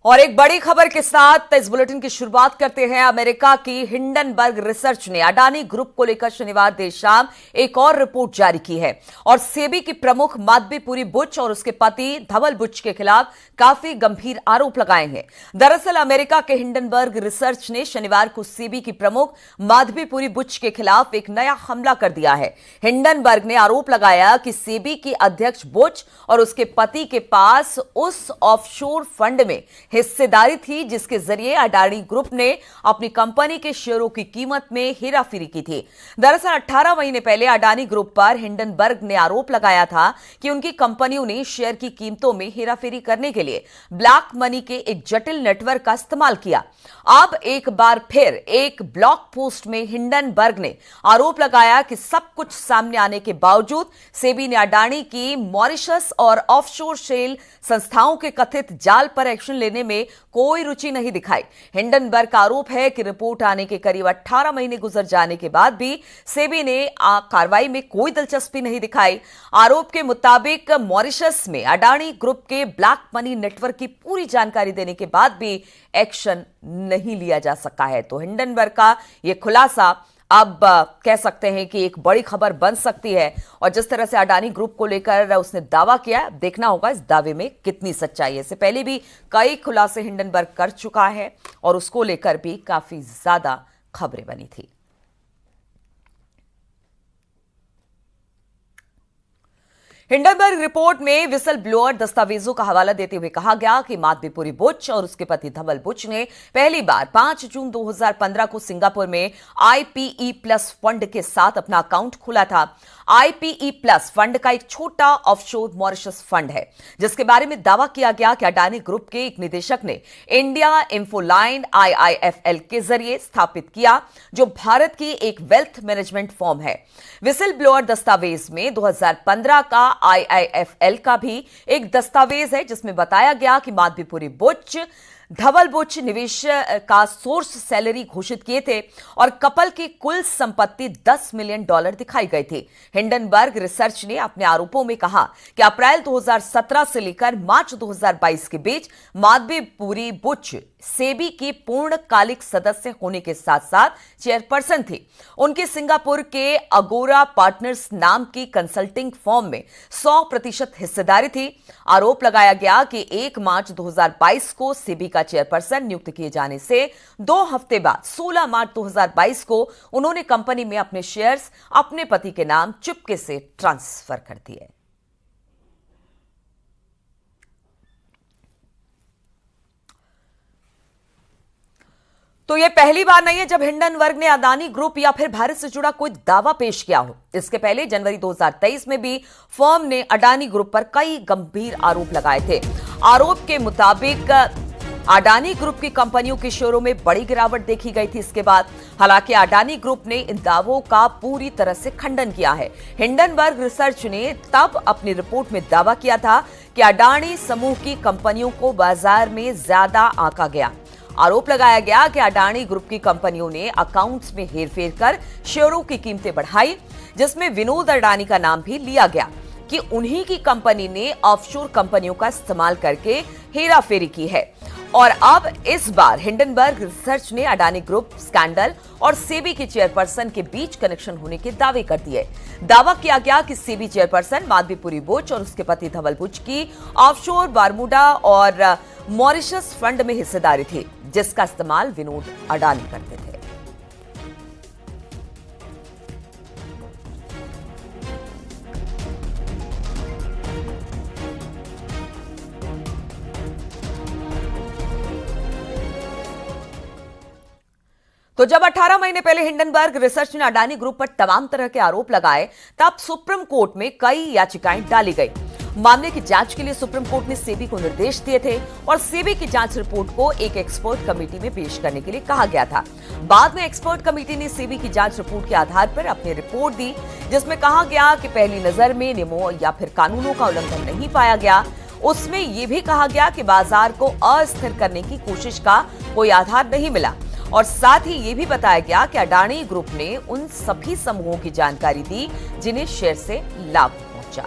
और एक बड़ी खबर के साथ इस बुलेटिन की शुरुआत करते हैं। अमेरिका की हिंडनबर्ग रिसर्च ने अडानी ग्रुप को लेकर शनिवार देर शाम एक और रिपोर्ट जारी की है और सेबी की प्रमुख माधवीपुरी बुच और उसके पति धवल बुच के खिलाफ काफी गंभीर आरोप लगाए हैं। दरअसल अमेरिका के हिंडनबर्ग रिसर्च ने शनिवार को सेबी की प्रमुख माधवीपुरी बुच के खिलाफ एक नया हमला कर दिया है। हिंडनबर्ग ने आरोप लगाया कि सेबी की अध्यक्ष बुच और उसके पति के पास उस ऑफशोर फंड में हिस्सेदारी थी जिसके जरिए अडानी ग्रुप ने अपनी कंपनी के शेयरों की कीमत में हेराफेरी की थी। दरअसल 18 महीने पहले अडानी ग्रुप पर हिंडनबर्ग ने आरोप लगाया था कि उनकी कंपनियों ने शेयर की कीमतों में हेराफेरी करने के लिए ब्लैक मनी के एक जटिल नेटवर्क का इस्तेमाल किया। अब एक बार फिर एक ब्लॉग पोस्ट में हिंडनबर्ग ने आरोप लगाया कि सब कुछ सामने आने के बावजूद सेबी ने अडानी की मॉरिशस और ऑफशोर शेल संस्थाओं के कथित जाल पर एक्शन लेने में कोई रुचि नहीं दिखाई। हिंडनबर्ग का आरोप है कि रिपोर्ट आने के करीब 18 महीने गुजर जाने के बाद भी सेबी ने कार्रवाई में कोई दिलचस्पी नहीं दिखाई। आरोप के मुताबिक मॉरिशस में अडानी ग्रुप के ब्लैक मनी नेटवर्क की पूरी जानकारी देने के बाद भी एक्शन नहीं लिया जा सका है। तो हिंडनबर्ग का यह खुलासा अब कह सकते हैं कि एक बड़ी खबर बन सकती है और जिस तरह से अडानी ग्रुप को लेकर उसने दावा किया, देखना होगा इस दावे में कितनी सच्चाई है। इससे पहले भी कई खुलासे हिंडनबर्ग कर चुका है और उसको लेकर भी काफी ज्यादा खबरें बनी थी। हिंडनबर्ग रिपोर्ट में विसल ब्लोअर दस्तावेजों का हवाला देते हुए कहा गया कि माधवीपुरी बुच और उसके पति धवल बुच ने पहली बार 5 जून 2015 को सिंगापुर में आईपीई प्लस फंड के साथ अपना अकाउंट खोला था। आईपीई प्लस फंड का एक छोटा ऑफशोर मॉरिशस फंड है जिसके बारे में दावा किया गया कि अडानी ग्रुप के एक निदेशक ने इंडिया इंफोलाइन आईआईएफएल के जरिए स्थापित किया, जो भारत की एक वेल्थ मैनेजमेंट फर्म है। विसल ब्लोअर दस्तावेज में 2015 का आईआईएफएल का भी एक दस्तावेज है जिसमें बताया गया कि माधवीपुरी बुच धवल बुच निवेश का सोर्स सैलरी घोषित किए थे और कपल की कुल संपत्ति $10 मिलियन दिखाई गई थी। हिंडनबर्ग रिसर्च ने अपने आरोपों में कहा कि अप्रैल 2017 से लेकर मार्च 2022 के बीच माधवीपुरी बुच सेबी की पूर्णकालिक सदस्य होने के साथ साथ चेयरपर्सन थी। उनकी सिंगापुर के अगोरा पार्टनर्स नाम की कंसल्टिंग फर्म में 100% हिस्सेदारी थी। आरोप लगाया गया कि 1 मार्च 2022 को सेबी का चेयरपर्सन नियुक्त किए जाने से 2 हफ्ते बाद 16 मार्च 2022 को उन्होंने कंपनी में अपने शेयर्स अपने पति के नाम चुपके से ट्रांसफर कर दिए। तो यह पहली बार नहीं है जब हिंडनबर्ग ने अडानी ग्रुप या फिर भारत से जुड़ा कोई दावा पेश किया हो। इसके पहले जनवरी 2023 में भी फर्म ने अडानी ग्रुप पर कई गंभीर आरोप लगाए थे। आरोप के मुताबिक अडानी ग्रुप की कंपनियों के शेयरों में बड़ी गिरावट देखी गई थी इसके बाद। हालांकि अडानी ग्रुप ने इन दावों का पूरी तरह से खंडन किया है। हिंडनबर्ग रिसर्च ने तब अपनी रिपोर्ट में दावा किया था कि अडानी समूह की कंपनियों को बाजार में ज्यादा आंका गया। आरोप लगाया गया कि अडानी ग्रुप की कंपनियों ने अकाउंट्स में हेरफेर कर शेयरों की कीमतें बढ़ाई, जिसमें विनोद अडानी का नाम भी लिया गया कि उन्हीं की कंपनी ने ऑफशोर कंपनियों का इस्तेमाल करके हेराफेरी की है। और अब इस बार हिंडनबर्ग रिसर्च ने अडानी ग्रुप स्कैंडल और सेबी के चेयरपर्सन के बीच कनेक्शन होने के दावे कर दिए। दावा किया गया कि सेबी चेयरपर्सन माधवीपुरी बुच और उसके पति धवल बुच की ऑफशोर बारमूडा और मॉरिशस फंड में हिस्सेदारी थी, जिसका इस्तेमाल विनोद अडानी करते थे। तो जब 18 महीने पहले हिंडनबर्ग रिसर्च ने अडानी ग्रुप पर तमाम तरह के आरोप लगाए, तब सुप्रीम कोर्ट में कई याचिकाएं डाली गई। मामले की जांच के लिए सुप्रीम कोर्ट ने सेबी को निर्देश दिए थे और सेबी की जांच रिपोर्ट को एक एक्सपर्ट कमेटी में पेश करने के लिए कहा गया था। बाद में एक्सपर्ट कमेटी ने सेबी की जांच रिपोर्ट के आधार पर अपनी रिपोर्ट दी, जिसमें कहा गया कि पहली नजर में नियमों या फिर कानूनों का उल्लंघन नहीं पाया गया। उसमें यह भी कहा गया कि बाजार को अस्थिर करने की कोशिश का कोई आधार नहीं मिला और साथ ही यह भी बताया गया कि अडानी ग्रुप ने उन सभी समूहों की जानकारी दी जिन्हें शेयर से लाभ पहुंचा।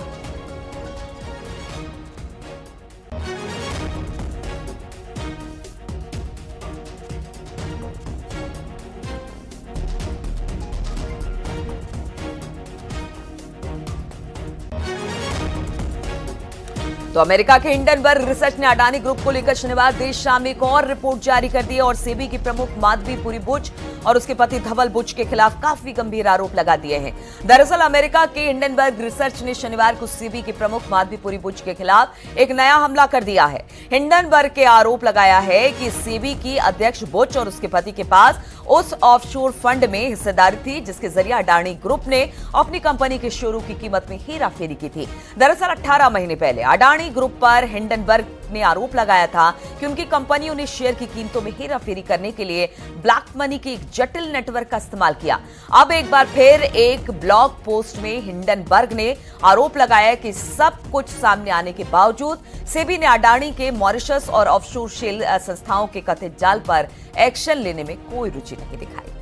तो अमेरिका के हिंडनबर्ग रिसर्च ने अडानी ग्रुप को लेकर शनिवार देर शाम एक और रिपोर्ट जारी कर दी है और सेबी की प्रमुख माधवी पुरी बुच और उसके पति धवल बुच के खिलाफ काफी गंभीर आरोप लगा दिए हैं। दरअसल अमेरिका के हिंडनबर्ग रिसर्च ने शनिवार को सेबी की प्रमुख माधवी पुरी बुच के खिलाफ एक नया हमला कर दिया है। हिंडनबर्ग के आरोप लगाया है कि सेबी की अध्यक्ष बुच और उसके पति के पास उस ऑफशोर फंड में हिस्सेदारी थी जिसके जरिए अडानी ग्रुप ने अपनी कंपनी के शुरू की कीमत में हेराफेरी की थी। दरअसल 18 महीने पहले अडानी ग्रुप पर हिंडनबर्ग ने आरोप लगाया था कि उनकी कंपनियों ने शेयर की कीमतों में हेराफेरी करने के लिए ब्लैक मनी के एक जटिल नेटवर्क का इस्तेमाल किया। अब एक बार फिर एक ब्लॉग पोस्ट में हिंडनबर्ग ने आरोप लगाया कि सब कुछ सामने आने के बावजूद सेबी ने अडानी के मॉरिशस और ऑफशोर शेल संस्थाओं के कथित जाल पर एक्शन लेने में कोई रुचि नहीं दिखाई।